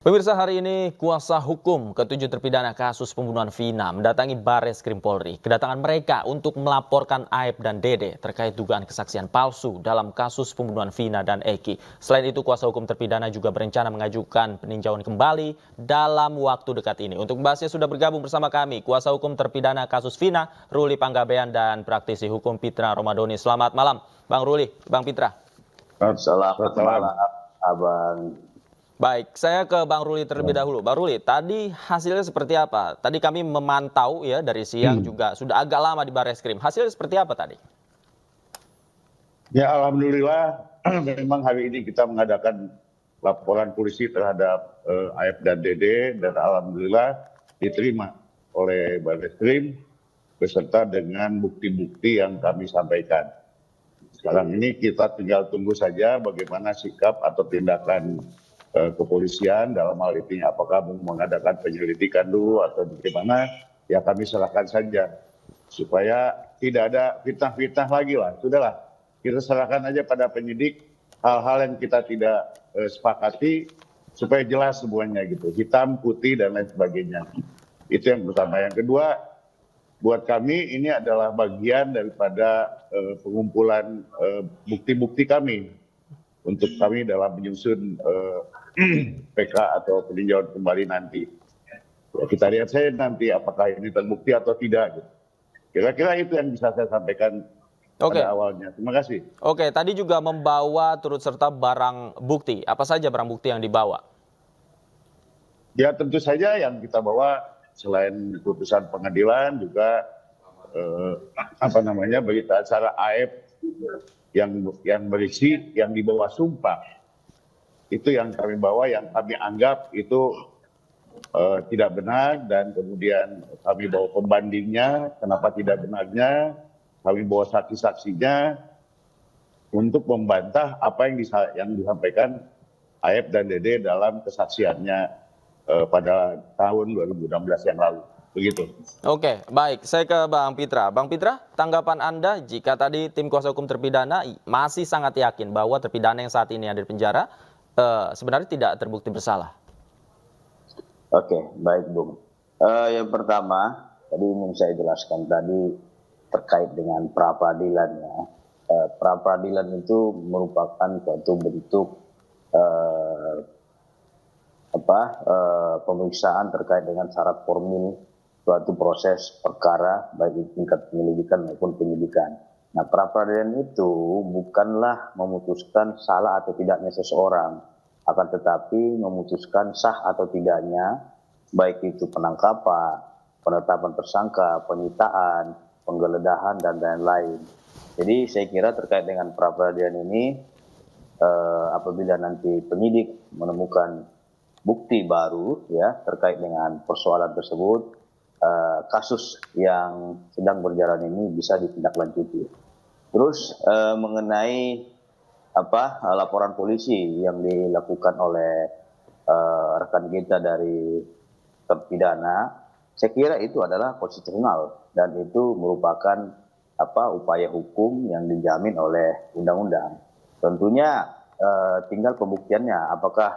Pemirsa, hari ini kuasa hukum ketujuh terpidana kasus pembunuhan Vina mendatangi Barreskrim Polri. Kedatangan mereka untuk melaporkan Aep dan Dede terkait dugaan kesaksian palsu dalam kasus pembunuhan Vina dan Eki. Selain itu, kuasa hukum terpidana juga berencana mengajukan peninjauan kembali dalam waktu dekat ini. Untuk membahasnya sudah bergabung bersama kami kuasa hukum terpidana kasus Vina, Ruli Panggabean, dan praktisi hukum Pitra Romadhoni. Selamat malam, Bang Ruli, Bang Pitra. Selamat malam, Abang. Baik, saya ke Bang Ruli terlebih dahulu. Bang Ruli, tadi hasilnya seperti apa? Tadi kami memantau ya dari siang juga sudah agak lama di Barreskrim. Hasilnya seperti apa tadi? Ya, alhamdulillah memang hari ini kita mengadakan laporan polisi terhadap Aep dan Dede, dan alhamdulillah diterima oleh Barreskrim beserta dengan bukti-bukti yang kami sampaikan. Sekarang ini kita tinggal tunggu saja bagaimana sikap atau tindakan kepolisian dalam hal ini, apakah mengadakan penyelidikan dulu atau bagaimana, ya kami serahkan saja supaya tidak ada fitnah-fitnah lagi lah. Sudahlah, kita serahkan aja pada penyidik hal-hal yang kita tidak sepakati supaya jelas semuanya gitu, hitam, putih, dan lain sebagainya. Itu yang pertama. Yang kedua, buat kami ini adalah bagian daripada pengumpulan bukti-bukti kami untuk kami dalam menyusun PK atau peninjauan kembali nanti. Ya, kita lihat saja nanti apakah ini terbukti atau tidak. Gitu. Kira-kira itu yang bisa saya sampaikan pada awalnya. Terima kasih. Oke, tadi juga membawa turut serta barang bukti. Apa saja barang bukti yang dibawa? Ya, tentu saja yang kita bawa selain putusan pengadilan juga berita acara Aep yang berisi yang di bawah sumpah. Itu yang kami bawa, yang kami anggap itu tidak benar, dan kemudian kami bawa pembandingnya, kenapa tidak benarnya, kami bawa saksi-saksinya untuk membantah apa yang disampaikan Aep dan Dede dalam kesaksiannya pada tahun 2016 yang lalu. Begitu. Oke, baik. Saya ke Bang Pitra. Bang Pitra, tanggapan Anda jika tadi tim kuasa hukum terpidana masih sangat yakin bahwa terpidana yang saat ini ada di penjara sebenarnya tidak terbukti bersalah? Oke, baik Bung. Yang pertama, tadi ingin saya jelaskan tadi terkait dengan pra-peradilannya. Pra-peradilan itu merupakan suatu bentuk pemeriksaan terkait dengan syarat formil suatu proses perkara baik di tingkat penyelidikan maupun penyidikan. Nah, pra-peradilan itu bukanlah memutuskan salah atau tidaknya seseorang, akan tetapi memutuskan sah atau tidaknya baik itu penangkapan, penetapan tersangka, penyitaan, penggeledahan, dan lain-lain. Jadi saya kira terkait dengan pra-peradilan ini, apabila nanti penyidik menemukan bukti baru ya terkait dengan persoalan tersebut, kasus yang sedang berjalan ini bisa ditindaklanjuti. Terus mengenai laporan polisi yang dilakukan oleh rekan kita dari terpidana, saya kira itu adalah konstitusional dan itu merupakan upaya hukum yang dijamin oleh undang-undang. Tentunya tinggal pembuktiannya, apakah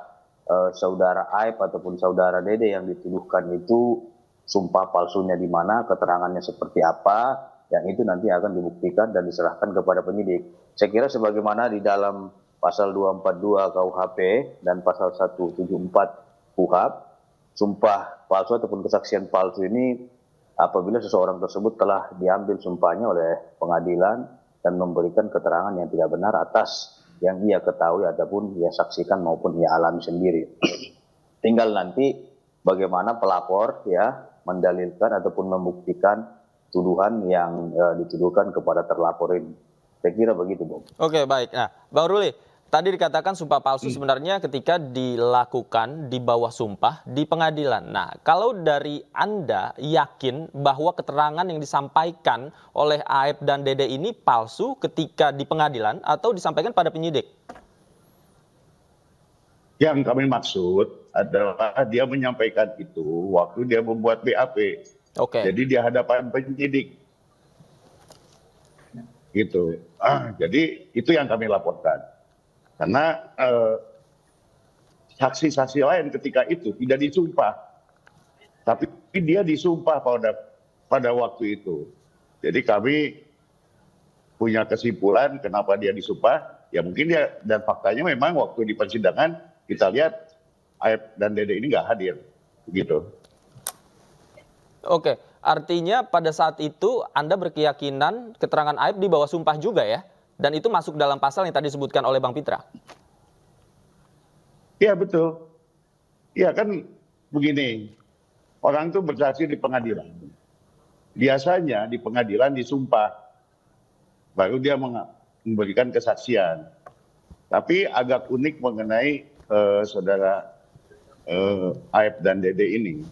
saudara Aep ataupun saudara Dede yang dituduhkan itu sumpah palsunya di mana, keterangannya seperti apa, yang itu nanti akan dibuktikan dan diserahkan kepada penyidik. Saya kira sebagaimana di dalam pasal 242 KUHP dan pasal 174 KUHP, sumpah palsu ataupun kesaksian palsu ini apabila seseorang tersebut telah diambil sumpahnya oleh pengadilan dan memberikan keterangan yang tidak benar atas yang ia ketahui ataupun ia saksikan maupun ia alami sendiri. Tinggal nanti bagaimana pelapor ya mendalilkan ataupun membuktikan tuduhan yang dituduhkan kepada terlapor ini. Saya kira begitu, Bang. Oke, baik. Nah, Bang Ruli, tadi dikatakan sumpah palsu sebenarnya ketika dilakukan di bawah sumpah di pengadilan. Nah, kalau dari Anda yakin bahwa keterangan yang disampaikan oleh Aep dan Dede ini palsu ketika di pengadilan atau disampaikan pada penyidik? Yang kami maksud adalah dia menyampaikan itu waktu dia membuat BAP. Oke. Jadi di hadapan penyidik. Gitu. Jadi itu yang kami laporkan. Karena saksi-saksi lain ketika itu tidak disumpah, tapi dia disumpah pada waktu itu. Jadi kami punya kesimpulan kenapa dia disumpah, ya mungkin dia, dan faktanya memang waktu di persidangan kita lihat Aep dan Dede ini nggak hadir, begitu. Oke, artinya pada saat itu Anda berkeyakinan keterangan Aep di bawah sumpah juga ya? Dan itu masuk dalam pasal yang tadi disebutkan oleh Bang Pitra? Iya betul. Iya kan begini, orang itu bersaksi di pengadilan. Biasanya di pengadilan disumpah, baru dia memberikan kesaksian. Tapi agak unik mengenai saudara Aep dan Dede ini.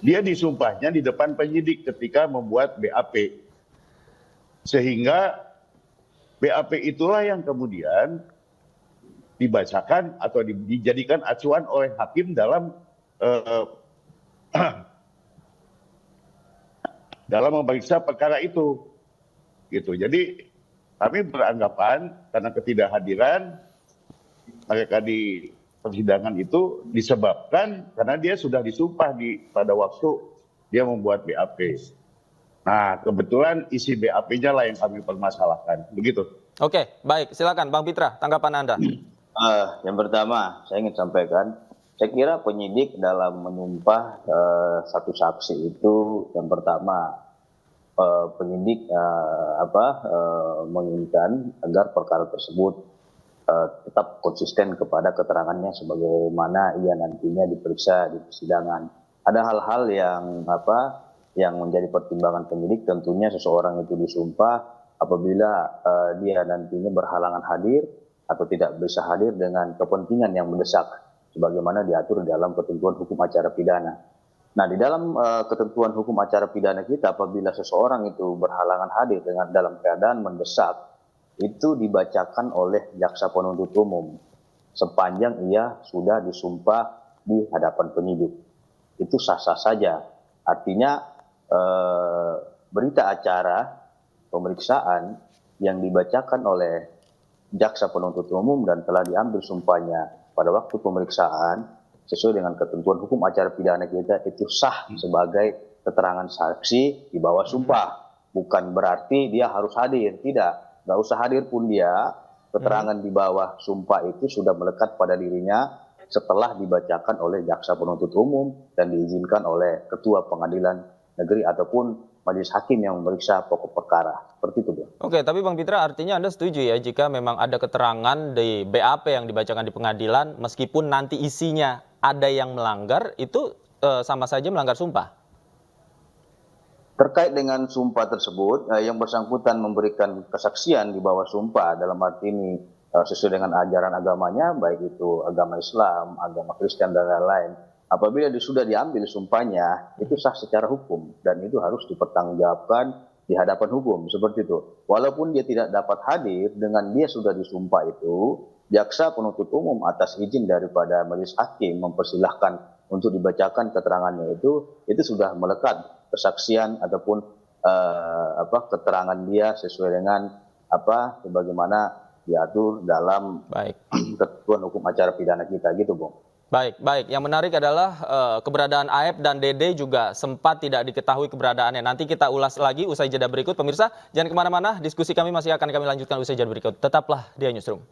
Dia disumpahnya di depan penyidik ketika membuat BAP. Sehingga BAP itulah yang kemudian dibacakan atau dijadikan acuan oleh hakim dalam dalam memeriksa perkara itu. Gitu. Jadi kami beranggapan karena ketidakhadiran mereka di persidangan itu disebabkan karena dia sudah disumpah pada waktu dia membuat BAP. Nah, kebetulan isi BAP-nya lah yang kami permasalahkan. Begitu. Oke, baik. Silakan Bang Pitra, tanggapan Anda. Yang pertama, saya ingin sampaikan, saya kira penyidik dalam menyumpah satu saksi itu, yang pertama penyidik menginginkan agar perkara tersebut tetap konsisten kepada keterangannya sebagaimana ia nantinya diperiksa di persidangan. Ada hal-hal yang menjadi pertimbangan penyidik, tentunya seseorang itu disumpah apabila dia nantinya berhalangan hadir atau tidak bisa hadir dengan kepentingan yang mendesak sebagaimana diatur dalam ketentuan hukum acara pidana. Nah, di dalam ketentuan hukum acara pidana kita, apabila seseorang itu berhalangan hadir dalam keadaan mendesak, itu dibacakan oleh jaksa penuntut umum sepanjang ia sudah disumpah di hadapan penyidik. Itu sah-sah saja. Artinya berita acara pemeriksaan yang dibacakan oleh jaksa penuntut umum dan telah diambil sumpahnya pada waktu pemeriksaan sesuai dengan ketentuan hukum acara pidana kita itu sah sebagai keterangan saksi di bawah sumpah. Bukan berarti dia harus hadir, tidak. Nggak usah hadir pun dia, keterangan di bawah sumpah itu sudah melekat pada dirinya setelah dibacakan oleh jaksa penuntut umum dan diizinkan oleh ketua pengadilan negeri ataupun majelis hakim yang memeriksa pokok perkara. Seperti itu, Bang. Oke, tapi Bang Pitra, artinya Anda setuju ya jika memang ada keterangan di BAP yang dibacakan di pengadilan, meskipun nanti isinya ada yang melanggar, itu sama saja melanggar sumpah? Terkait dengan sumpah tersebut, yang bersangkutan memberikan kesaksian di bawah sumpah, dalam arti ini sesuai dengan ajaran agamanya, baik itu agama Islam, agama Kristen, dan lain-lain. Apabila sudah diambil sumpahnya, itu sah secara hukum, dan itu harus dipertanggungjawabkan di hadapan hukum, seperti itu. Walaupun dia tidak dapat hadir, dengan dia sudah disumpah itu, jaksa penuntut umum atas izin daripada majelis hakim mempersilahkan untuk dibacakan keterangannya itu sudah melekat kesaksian ataupun keterangan dia sesuai dengan sebagaimana diatur dalam ketentuan hukum acara pidana kita, gitu, Bung. Baik. Yang menarik adalah keberadaan Aep dan Dede juga sempat tidak diketahui keberadaannya. Nanti kita ulas lagi usai jeda berikut. Pemirsa, jangan kemana-mana. Diskusi kami masih akan kami lanjutkan usai jeda berikut. Tetaplah di Newsroom.